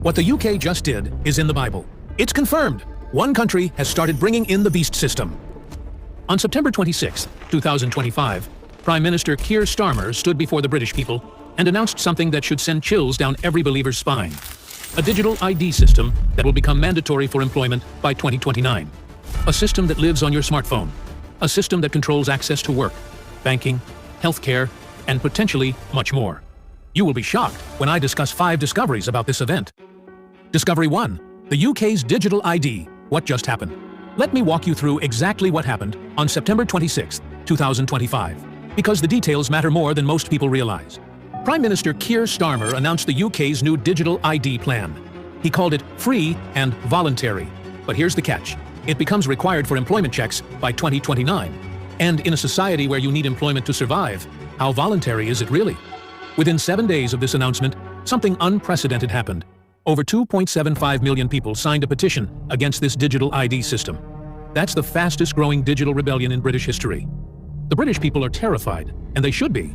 What the UK just did is in the Bible. It's confirmed. One country has started bringing in the beast system. On September 26, 2025, Prime Minister Keir Starmer stood before the British people and announced something that should send chills down every believer's spine. A digital ID system that will become mandatory for employment by 2029. A system that lives on your smartphone. A system that controls access to work, banking, healthcare, and potentially much more. You will be shocked when I discuss 5 discoveries about this event. Discovery 1. The UK's digital ID. What just happened? Let me walk you through exactly what happened on September 26, 2025, because the details matter more than most people realize. Prime Minister Keir Starmer announced the UK's new digital ID plan. He called it free and voluntary. But here's the catch. It becomes required for employment checks by 2029. And in a society where you need employment to survive, how voluntary is it really? Within 7 days of this announcement, something unprecedented happened. Over 2.75 million people signed a petition against this digital ID system. That's the fastest growing digital rebellion in British history. The British people are terrified, and they should be.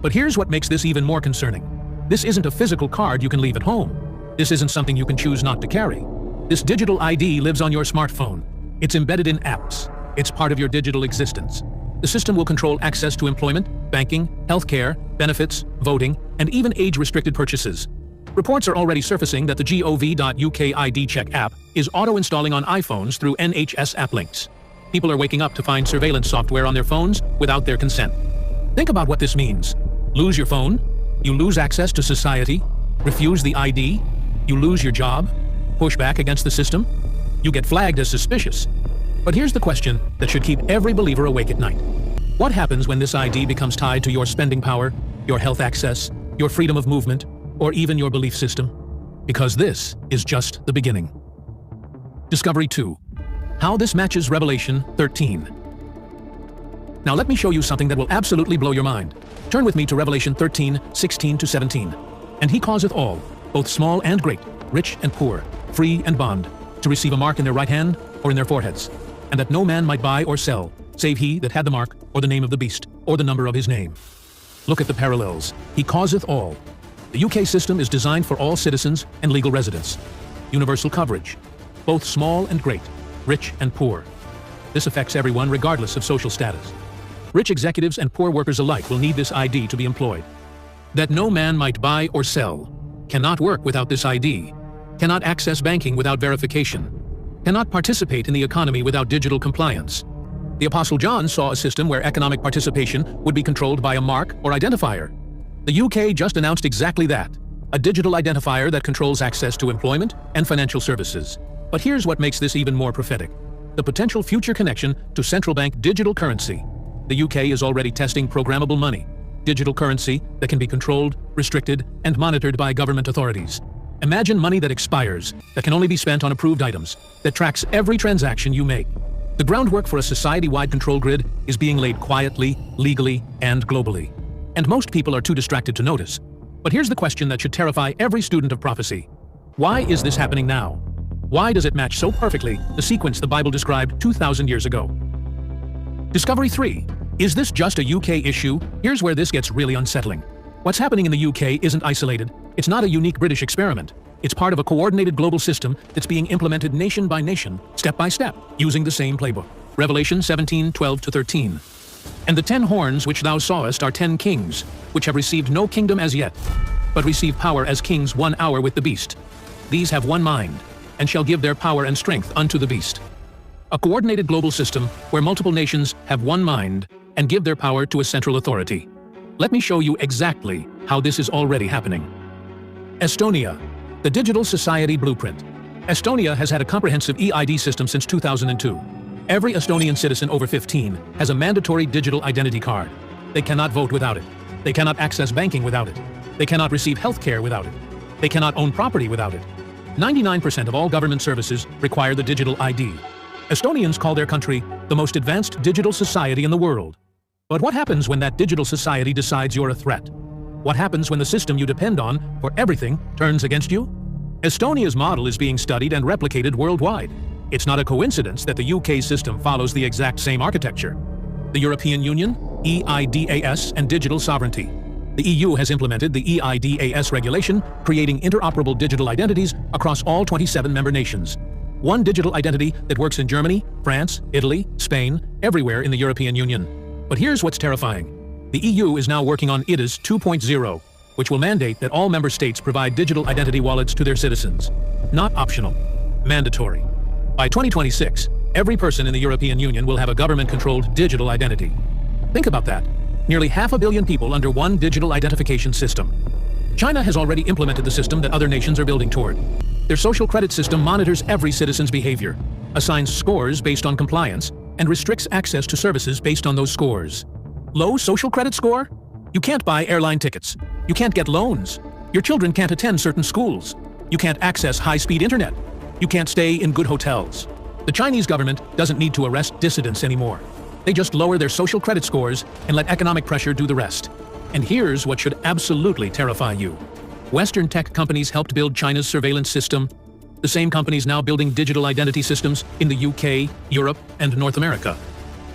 But here's what makes this even more concerning. This isn't a physical card you can leave at home. This isn't something you can choose not to carry. This digital ID lives on your smartphone. It's embedded in apps. It's part of your digital existence. The system will control access to employment, banking, healthcare, benefits, voting, and even age-restricted purchases. Reports are already surfacing that the gov.uk ID Check app is auto-installing on iPhones through NHS app links. People are waking up to find surveillance software on their phones without their consent. Think about what this means. Lose your phone, you lose access to society, refuse the ID, you lose your job, push back against the system, you get flagged as suspicious. But here's the question that should keep every believer awake at night. What happens when this ID becomes tied to your spending power, your health access, your freedom of movement, or even your belief system? Because this is just the beginning. Discovery 2. How this matches Revelation 13. Now let me show you something that will absolutely blow your mind. Turn with me to Revelation 13, 16 to 17. And he causeth all, both small and great, rich and poor, free and bond, to receive a mark in their right hand or in their foreheads, and that no man might buy or sell, save he that had the mark, or the name of the beast, or the number of his name. Look at the parallels. He causeth all. The UK system is designed for all citizens and legal residents. Universal coverage. Both small and great, rich and poor. This affects everyone regardless of social status. Rich executives and poor workers alike will need this ID to be employed. That no man might buy or sell. Cannot work without this ID. Cannot access banking without verification. Cannot participate in the economy without digital compliance. The Apostle John saw a system where economic participation would be controlled by a mark or identifier. The UK just announced exactly that, a digital identifier that controls access to employment and financial services. But here's what makes this even more prophetic. The potential future connection to central bank digital currency. The UK is already testing programmable money, digital currency that can be controlled, restricted, and monitored by government authorities. Imagine money that expires, that can only be spent on approved items, that tracks every transaction you make. The groundwork for a society-wide control grid is being laid quietly, legally, and globally. And most people are too distracted to notice. But here's the question that should terrify every student of prophecy. Why is this happening now? Why does it match so perfectly the sequence the Bible described 2,000 years ago? Discovery 3. Is this just a UK issue? Here's where this gets really unsettling. What's happening in the UK isn't isolated. It's not a unique British experiment. It's part of a coordinated global system that's being implemented nation by nation, step by step, using the same playbook. Revelation 17, 12 to 13. And the 10 horns which thou sawest are 10 kings, which have received no kingdom as yet, but receive power as kings 1 hour with the beast. These have one mind, and shall give their power and strength unto the beast. A coordinated global system where multiple nations have one mind and give their power to a central authority. Let me show you exactly how this is already happening. Estonia, the digital society blueprint. Estonia has had a comprehensive e-ID system since 2002. Every Estonian citizen over 15 has a mandatory digital identity card. They cannot vote without it. They cannot access banking without it. They cannot receive health care without it. They cannot own property without it. 99% of all government services require the digital ID. Estonians call their country the most advanced digital society in the world. But what happens when that digital society decides you're a threat? What happens when the system you depend on for everything turns against you? Estonia's model is being studied and replicated worldwide. It's not a coincidence that the UK system follows the exact same architecture. The European Union, EIDAS, and digital sovereignty. The EU has implemented the EIDAS regulation, creating interoperable digital identities across all 27 member nations. One digital identity that works in Germany, France, Italy, Spain, everywhere in the European Union. But here's what's terrifying. The EU is now working on IDAS 2.0, which will mandate that all member states provide digital identity wallets to their citizens. Not optional, mandatory. By 2026, every person in the European Union will have a government-controlled digital identity. Think about that. Nearly 500 million people under one digital identification system. China has already implemented the system that other nations are building toward. Their social credit system monitors every citizen's behavior, assigns scores based on compliance, and restricts access to services based on those scores. Low social credit score? You can't buy airline tickets. You can't get loans. Your children can't attend certain schools. You can't access high-speed internet. You can't stay in good hotels. The Chinese government doesn't need to arrest dissidents anymore. They just lower their social credit scores and let economic pressure do the rest. And here's what should absolutely terrify you. Western tech companies helped build China's surveillance system. The same companies now building digital identity systems in the UK, Europe, and North America.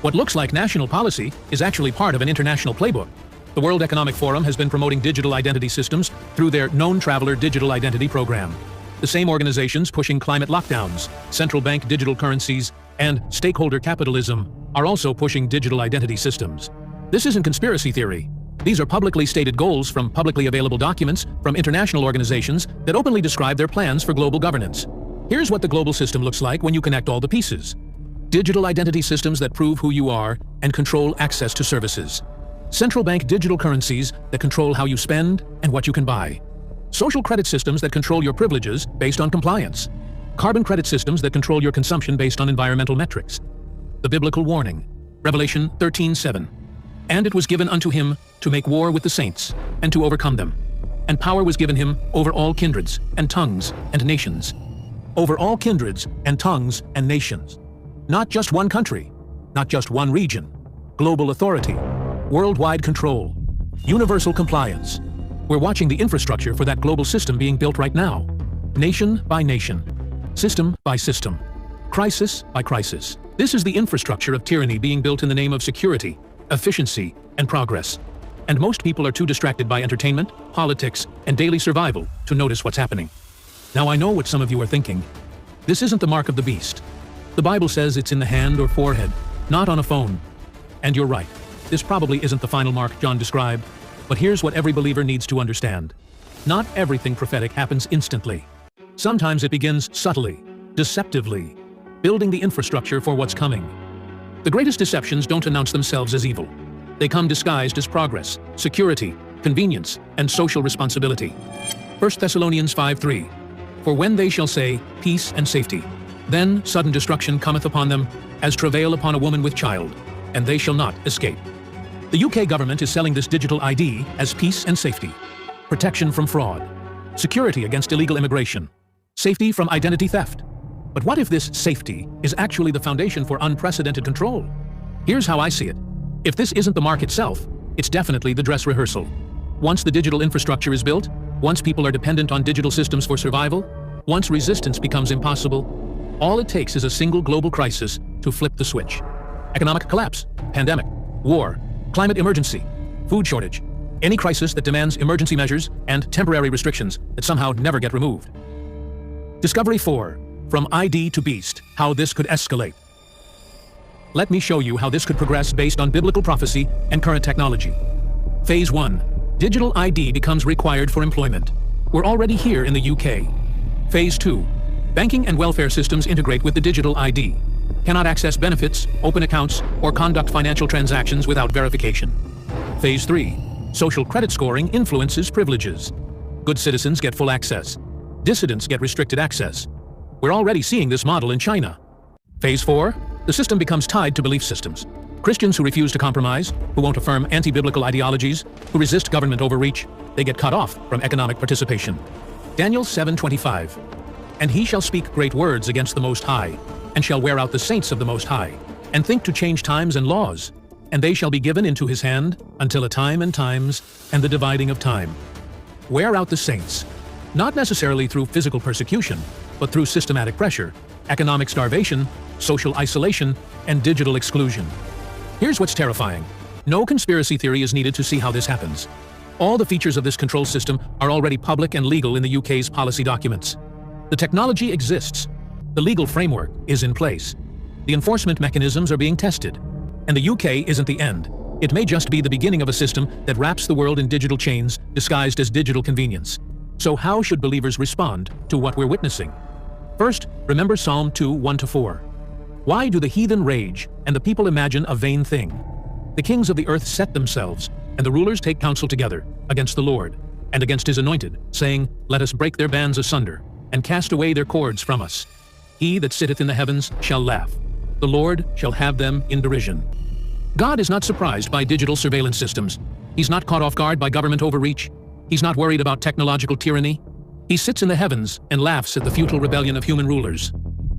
What looks like national policy is actually part of an international playbook. The World Economic Forum has been promoting digital identity systems through their Known Traveler Digital Identity Program. The same organizations pushing climate lockdowns, central bank digital currencies, and stakeholder capitalism are also pushing digital identity systems. This isn't conspiracy theory. These are publicly stated goals from publicly available documents from international organizations that openly describe their plans for global governance. Here's what the global system looks like when you connect all the pieces. Digital identity systems that prove who you are and control access to services. Central bank digital currencies that control how you spend and what you can buy. Social credit systems that control your privileges based on compliance. Carbon credit systems that control your consumption based on environmental metrics. The biblical warning, Revelation 13:7. And it was given unto him to make war with the saints, and to overcome them. And power was given him over all kindreds, and tongues, and nations. Over all kindreds, and tongues, and nations. Not just one country, not just one region. Global authority, worldwide control, universal compliance. We're watching the infrastructure for that global system being built right now. Nation by nation, system by system, crisis by crisis. This is the infrastructure of tyranny being built in the name of security, efficiency, and progress. And most people are too distracted by entertainment, politics, and daily survival to notice what's happening. Now I know what some of you are thinking. This isn't the mark of the beast. The Bible says it's in the hand or forehead, not on a phone. And you're right. This probably isn't the final mark John described, but here's what every believer needs to understand. Not everything prophetic happens instantly. Sometimes it begins subtly, deceptively, building the infrastructure for what's coming. The greatest deceptions don't announce themselves as evil. They come disguised as progress, security, convenience, and social responsibility. 1 Thessalonians 5:3. For when they shall say, peace and safety, then sudden destruction cometh upon them, as travail upon a woman with child, and they shall not escape. The UK government is selling this digital ID as peace and safety, protection from fraud, security against illegal immigration, safety from identity theft. But what if this safety is actually the foundation for unprecedented control? Here's how I see it. If this isn't the mark itself, it's definitely the dress rehearsal. Once the digital infrastructure is built, once people are dependent on digital systems for survival, once resistance becomes impossible, all it takes is a single global crisis to flip the switch. Economic collapse, pandemic, war, climate emergency, food shortage, any crisis that demands emergency measures and temporary restrictions that somehow never get removed. Discovery 4. From ID to beast, how this could escalate. Let me show you how this could progress based on biblical prophecy and current technology. Phase 1. Digital ID becomes required for employment. We're already here in the UK. Phase 2. Banking and welfare systems integrate with the digital ID. Cannot access benefits, open accounts, or conduct financial transactions without verification. Phase 3. Social credit scoring influences privileges. Good citizens get full access. Dissidents get restricted access. We're already seeing this model in China. Phase 4. The system becomes tied to belief systems. Christians who refuse to compromise, who won't affirm anti-biblical ideologies, who resist government overreach, they get cut off from economic participation. Daniel 7:25. And he shall speak great words against the Most High, and shall wear out the saints of the Most High, and think to change times and laws, and they shall be given into his hand until a time and times, and the dividing of time. Wear out the saints, not necessarily through physical persecution, but through systematic pressure, economic starvation, social isolation, and digital exclusion. Here's what's terrifying. No conspiracy theory is needed to see how this happens. All the features of this control system are already public and legal in the UK's policy documents. The technology exists. The legal framework is in place. The enforcement mechanisms are being tested. And the UK isn't the end. It may just be the beginning of a system that wraps the world in digital chains disguised as digital convenience. So how should believers respond to what we're witnessing? First, remember Psalm 2, 1-4. Why do the heathen rage, and the people imagine a vain thing? The kings of the earth set themselves, and the rulers take counsel together against the Lord, and against his anointed, saying, Let us break their bands asunder, and cast away their cords from us. He that sitteth in the heavens shall laugh. The Lord shall have them in derision. God is not surprised by digital surveillance systems. He's not caught off guard by government overreach. He's not worried about technological tyranny. He sits in the heavens and laughs at the futile rebellion of human rulers.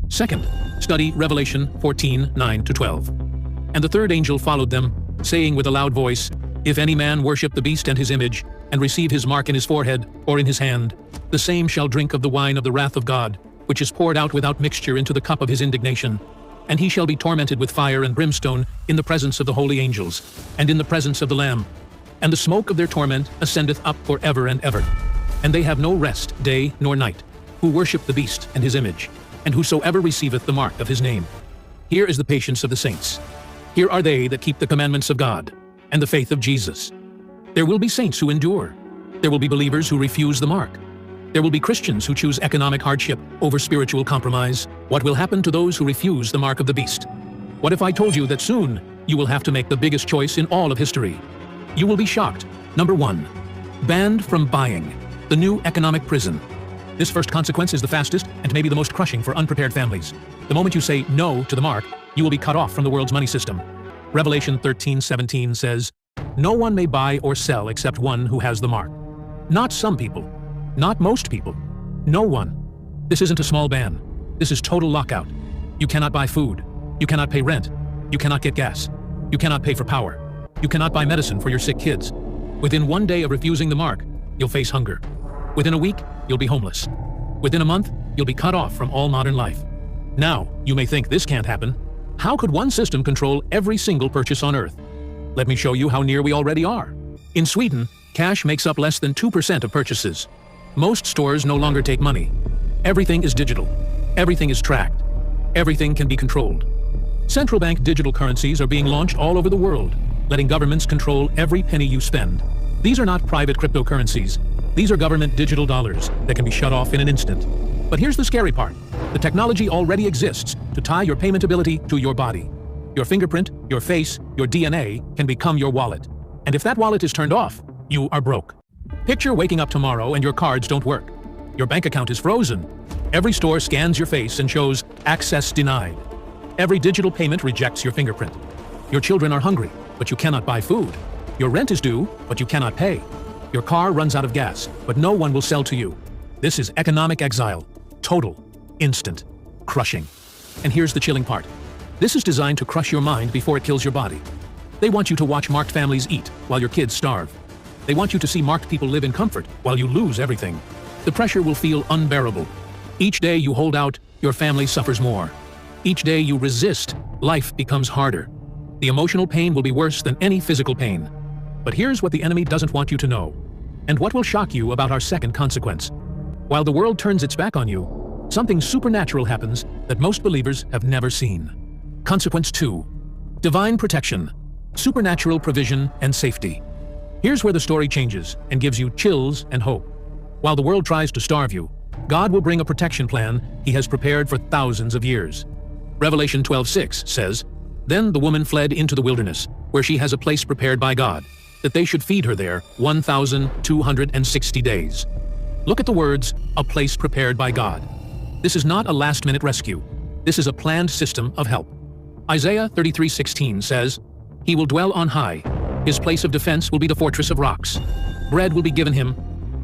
Second, study Revelation 14, 9-12. And the third angel followed them, saying with a loud voice, If any man worship the beast and his image, and receive his mark in his forehead or in his hand, the same shall drink of the wine of the wrath of God, which is poured out without mixture into the cup of his indignation. And he shall be tormented with fire and brimstone in the presence of the holy angels, and in the presence of the Lamb. And the smoke of their torment ascendeth up for ever and ever. And they have no rest day nor night, who worship the beast and his image, and whosoever receiveth the mark of his name. Here is the patience of the saints. Here are they that keep the commandments of God, and the faith of Jesus. There will be saints who endure. There will be believers who refuse the mark. There will be Christians who choose economic hardship over spiritual compromise. What will happen to those who refuse the mark of the beast? What if I told you that soon you will have to make the biggest choice in all of history? You will be shocked. Number 1. Banned from buying. The new economic prison. This first consequence is the fastest and maybe the most crushing for unprepared families. The moment you say no to the mark, you will be cut off from the world's money system. Revelation 13:17 says, No one may buy or sell except one who has the mark. Not some people. Not most people. No one. This isn't a small ban. This is total lockout. You cannot buy food. You cannot pay rent. You cannot get gas. You cannot pay for power. You cannot buy medicine for your sick kids. Within 1 day of refusing the mark, you'll face hunger. Within a week, you'll be homeless. Within a month, you'll be cut off from all modern life. Now, you may think this can't happen. How could one system control every single purchase on Earth? Let me show you how near we already are. In Sweden, cash makes up less than 2% of purchases. Most stores no longer take money. Everything is digital. Everything is tracked. Everything can be controlled. Central bank digital currencies are being launched all over the world, letting governments control every penny you spend. These are not private cryptocurrencies. These are government digital dollars that can be shut off in an instant. But here's the scary part. The technology already exists to tie your payment ability to your body. Your fingerprint, your face, your DNA can become your wallet. And if that wallet is turned off, you are broke. Picture waking up tomorrow and your cards don't work. Your bank account is frozen. Every store scans your face and shows access denied. Every digital payment rejects your fingerprint. Your children are hungry, but you cannot buy food. Your rent is due, but you cannot pay. Your car runs out of gas, but no one will sell to you. This is economic exile. Total, instant, crushing. And here's the chilling part. This is designed to crush your mind before it kills your body. They want you to watch marked families eat while your kids starve. They want you to see marked people live in comfort while you lose everything. The pressure will feel unbearable. Each day you hold out, your family suffers more. Each day you resist, life becomes harder. The emotional pain will be worse than any physical pain. But here's what the enemy doesn't want you to know, and what will shock you about our second consequence. While the world turns its back on you, something supernatural happens that most believers have never seen. Consequence 2. Divine protection, supernatural provision and safety. Here's where the story changes and gives you chills and hope. While the world tries to starve you, God will bring a protection plan He has prepared for thousands of years. Revelation 12:6 says, Then the woman fled into the wilderness, where she has a place prepared by God, that they should feed her there 1,260 days. Look at the words, a place prepared by God. This is not a last-minute rescue. This is a planned system of help. Isaiah 33:16 says, He will dwell on high. His place of defense will be the fortress of rocks. Bread will be given him.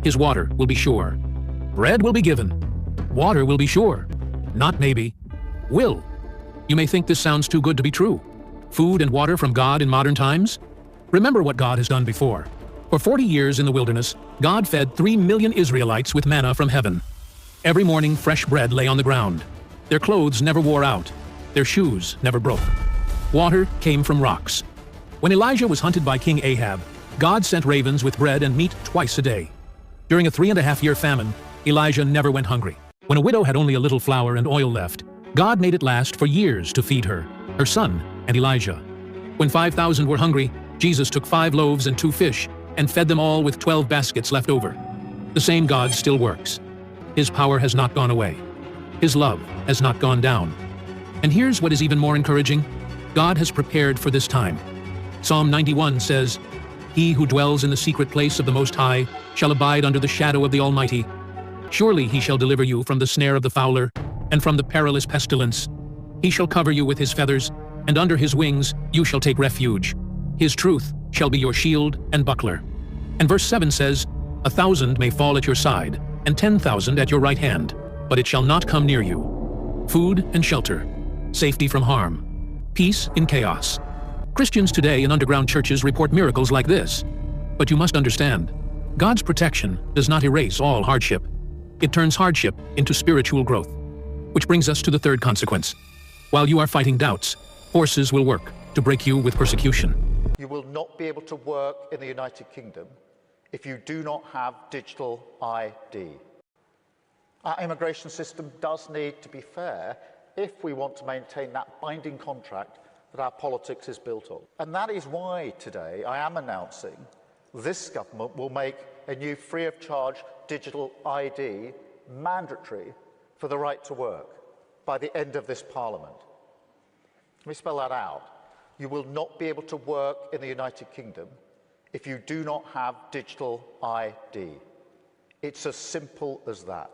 His water will be sure. Bread will be given. Water will be sure. Not maybe. Will. You may think this sounds too good to be true. Food and water from God in modern times? Remember what God has done before. For 40 years in the wilderness, God fed 3 million Israelites with manna from heaven. Every morning, fresh bread lay on the ground. Their clothes never wore out. Their shoes never broke. Water came from rocks. When Elijah was hunted by King Ahab, God sent ravens with bread and meat twice a day. During a 3.5-year famine, Elijah never went hungry. When a widow had only a little flour and oil left, God made it last for years to feed her, her son, and Elijah. When 5,000 were hungry, Jesus took 5 loaves and 2 fish and fed them all with 12 baskets left over. The same God still works. His power has not gone away. His love has not gone down. And here's what is even more encouraging. God has prepared for this time. Psalm 91 says, "He who dwells in the secret place of the Most High shall abide under the shadow of the Almighty. Surely he shall deliver you from the snare of the fowler and from the perilous pestilence. He shall cover you with his feathers, and under his wings you shall take refuge. His truth shall be your shield and buckler." And verse 7 says, "1,000 may fall at your side, and 10,000 at your right hand, but it shall not come near you." Food and shelter, safety from harm, peace in chaos. Christians today in underground churches report miracles like this. But you must understand, God's protection does not erase all hardship. It turns hardship into spiritual growth. Which brings us to the third consequence. While you are fighting doubts, forces will work to break you with persecution. You will not be able to work in the United Kingdom if you do not have digital ID. Our immigration system does need to be fair if we want to maintain that binding contract that our politics is built on. And that is why today I am announcing this government will make a new free of charge digital ID mandatory for the right to work by the end of this Parliament. Let me spell that out. You will not be able to work in the United Kingdom if you do not have digital ID. It's as simple as that.